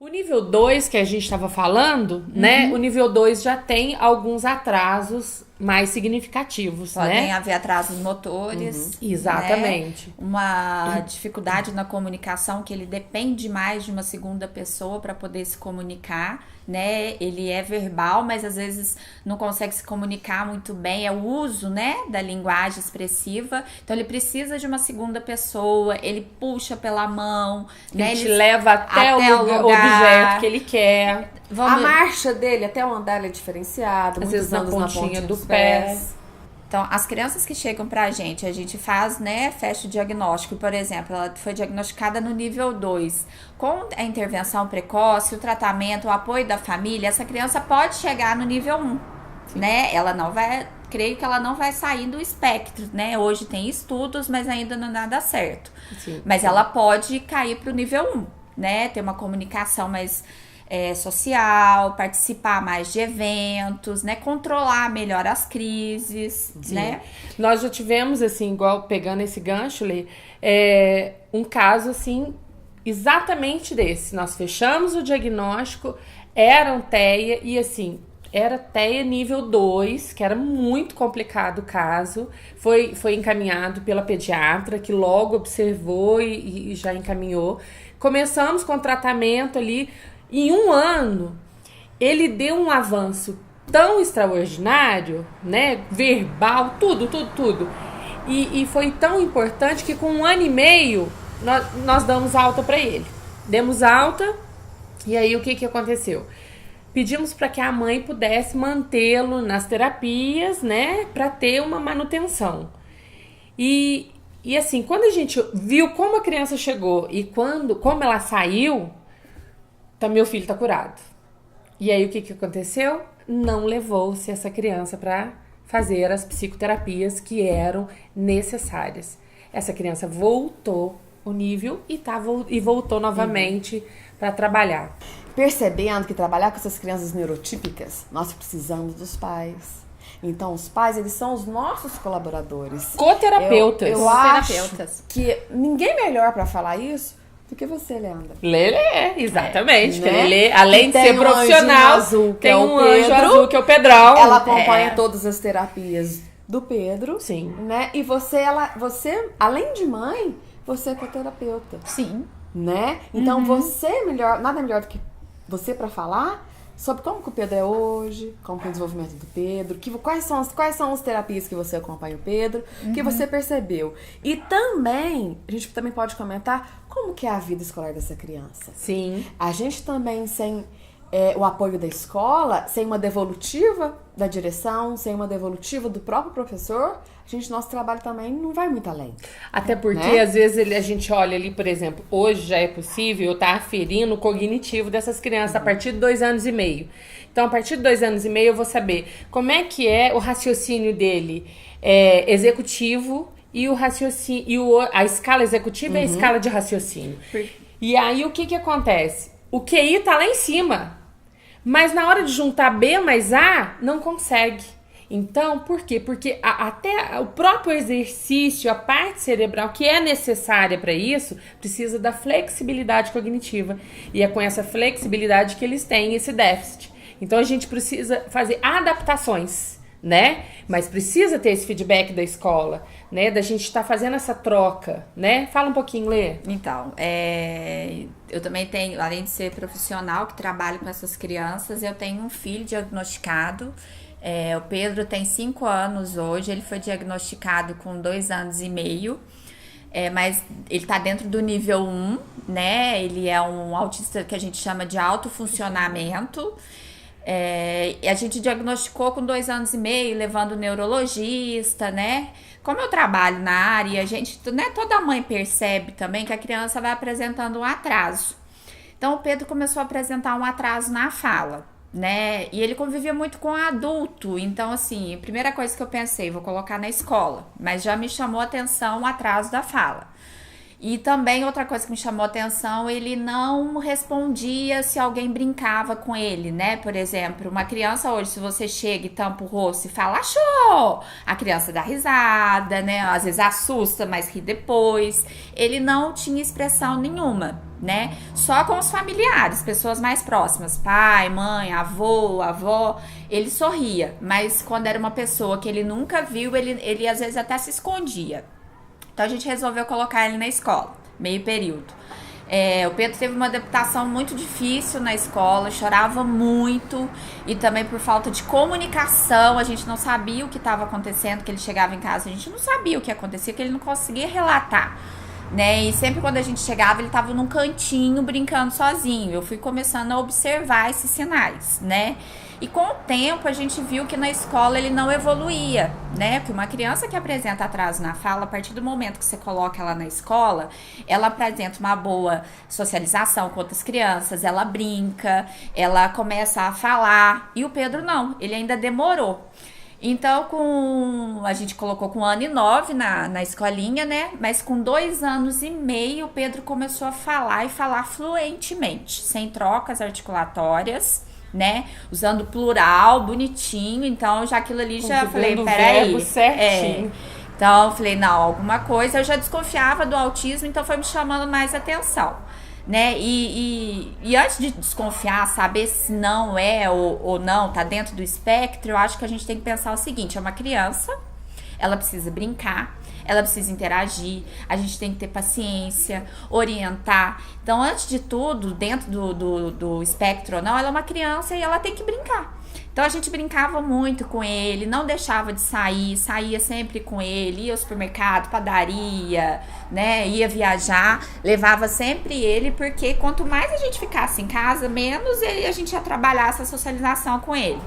O nível 2 que a gente estava falando, né? O nível 2 já tem alguns atrasos mais significativos, Podem né? haver atrasos motores, Exatamente. né? Uma dificuldade na comunicação, que ele depende mais de uma segunda pessoa para poder se comunicar, né? Ele é verbal, mas às vezes não consegue se comunicar muito bem. É o uso, né, da linguagem expressiva. Então ele precisa de uma segunda pessoa. Ele puxa pela mão, né? Ele te leva até o objeto que ele quer. A marcha dele até o andar é diferenciada, Às muitos vezes na anos pontinha do dos pé. pés. Então, as crianças que chegam pra gente, a gente faz, né, fecha o diagnóstico. Por exemplo, ela foi diagnosticada no nível 2. Com a intervenção precoce, o tratamento, o apoio da família, essa criança pode chegar no nível 1, né? Ela não vai, creio que ela não vai sair do espectro, né? Hoje tem estudos, mas ainda não dá certo. Sim. Mas ela pode cair pro nível 1, né? Ter uma comunicação mais social, participar mais de eventos, né? Controlar melhor as crises, Sim. né? Nós já tivemos, assim, igual pegando esse gancho, Lê, um caso, assim, exatamente desse. Nós fechamos o diagnóstico, era um TEA e, assim, era TEA nível 2, que era muito complicado o caso. Foi encaminhado pela pediatra, que logo observou e já encaminhou. Começamos com o tratamento ali. Em 1 ano, ele deu um avanço tão extraordinário, né? Verbal, tudo. E foi tão importante que com 1 ano e meio, nós damos alta para ele. Demos alta, e aí o que aconteceu? Pedimos para que a mãe pudesse mantê-lo nas terapias, né? Para ter uma manutenção. E assim, quando a gente viu como a criança chegou e como ela saiu, meu filho tá curado. E aí o que aconteceu? Não levou-se essa criança para fazer as psicoterapias que eram necessárias. Essa criança voltou o nível e voltou novamente para trabalhar. Percebendo que trabalhar com essas crianças neurotípicas, nós precisamos dos pais. Então, os pais, eles são os nossos colaboradores. Coterapeutas. Eu acho que ninguém melhor para falar isso do que você, Leandra. Lelê, exatamente. Né? Que Lelê, além de ser um profissional, azul, tem um anjo azul, que é o Pedrão. Ela acompanha todas as terapias do Pedro. Sim. Né? E você, além de mãe, você é coterapeuta. Sim. Né? Então, você é melhor, nada melhor do que você para falar sobre como que o Pedro é hoje, como que é o desenvolvimento do Pedro, quais são as terapias que você acompanha o Pedro, que você percebeu. E também, a gente também pode comentar como que é a vida escolar dessa criança. Sim. A gente também, sem o apoio da escola, sem uma devolutiva da direção, sem uma devolutiva do próprio professor, nosso trabalho também não vai muito além. Até porque, né? Às vezes, a gente olha ali, por exemplo, hoje já é possível eu estar aferindo o cognitivo dessas crianças a partir de 2 anos e meio. Então, a partir de 2 anos e meio, eu vou saber como é que é o raciocínio dele executivo e o raciocínio, a escala executiva e a escala de raciocínio. E aí, o que acontece? O QI tá lá em cima, mas na hora de juntar B mais A, não consegue. Então, por quê? Porque até o próprio exercício, a parte cerebral que é necessária para isso, precisa da flexibilidade cognitiva. E é com essa flexibilidade que eles têm esse déficit. Então, a gente precisa fazer adaptações, né? Mas precisa ter esse feedback da escola, né? Da gente estar fazendo essa troca, né? Fala um pouquinho, Lê. Então, eu também tenho, além de ser profissional que trabalho com essas crianças, eu tenho um filho diagnosticado. O Pedro tem 5 anos hoje, ele foi diagnosticado com 2 anos e meio, mas ele tá dentro do nível 1, né? Ele é um autista que a gente chama de alto funcionamento. E a gente diagnosticou com 2 anos e meio, levando o neurologista, né? Como eu trabalho na área, a gente, né, toda mãe percebe também que a criança vai apresentando um atraso. Então, o Pedro começou a apresentar um atraso na fala, né? E ele convivia muito com adulto. Então, assim, a primeira coisa que eu pensei, vou colocar na escola, mas já me chamou a atenção o atraso da fala. E também outra coisa que me chamou a atenção, ele não respondia se alguém brincava com ele, né? Por exemplo, uma criança hoje, se você chega e tampa o rosto e fala achou, a criança dá risada, né? Às vezes assusta, mas ri depois. Ele não tinha expressão nenhuma, né? Só com os familiares, pessoas mais próximas, pai, mãe, avô, avó, ele sorria. Mas quando era uma pessoa que ele nunca viu, ele às vezes até se escondia. Então a gente resolveu colocar ele na escola, meio período. O Pedro teve uma adaptação muito difícil na escola, chorava muito e também por falta de comunicação, a gente não sabia o que estava acontecendo, que ele chegava em casa, a gente não sabia o que acontecia, que ele não conseguia relatar, né? E sempre quando a gente chegava, ele estava num cantinho brincando sozinho. Eu fui começando a observar esses sinais, né? E com o tempo a gente viu que na escola ele não evoluía, né? Porque uma criança que apresenta atraso na fala, a partir do momento que você coloca ela na escola, ela apresenta uma boa socialização com outras crianças, ela brinca, ela começa a falar. E o Pedro não, ele ainda demorou. Então, a gente colocou com 1 ano e 9 na escolinha, né? Mas com 2 anos e meio, o Pedro começou a falar e falar fluentemente, sem trocas articulatórias, né? Usando plural, bonitinho. Então, já aquilo ali, já falei, peraí. Certinho. Então, eu falei, não, alguma coisa. Eu já desconfiava do autismo, então foi me chamando mais atenção, né? E antes de desconfiar, saber se não é ou não, tá dentro do espectro, eu acho que a gente tem que pensar o seguinte: é uma criança, ela precisa brincar, ela precisa interagir, a gente tem que ter paciência, orientar. Então, antes de tudo, dentro do espectro ou não, ela é uma criança e ela tem que brincar. Então, a gente brincava muito com ele, não deixava de sair, saía sempre com ele, ia ao supermercado, padaria, né, ia viajar, levava sempre ele, porque quanto mais a gente ficasse em casa, menos a gente ia trabalhar essa socialização com ele.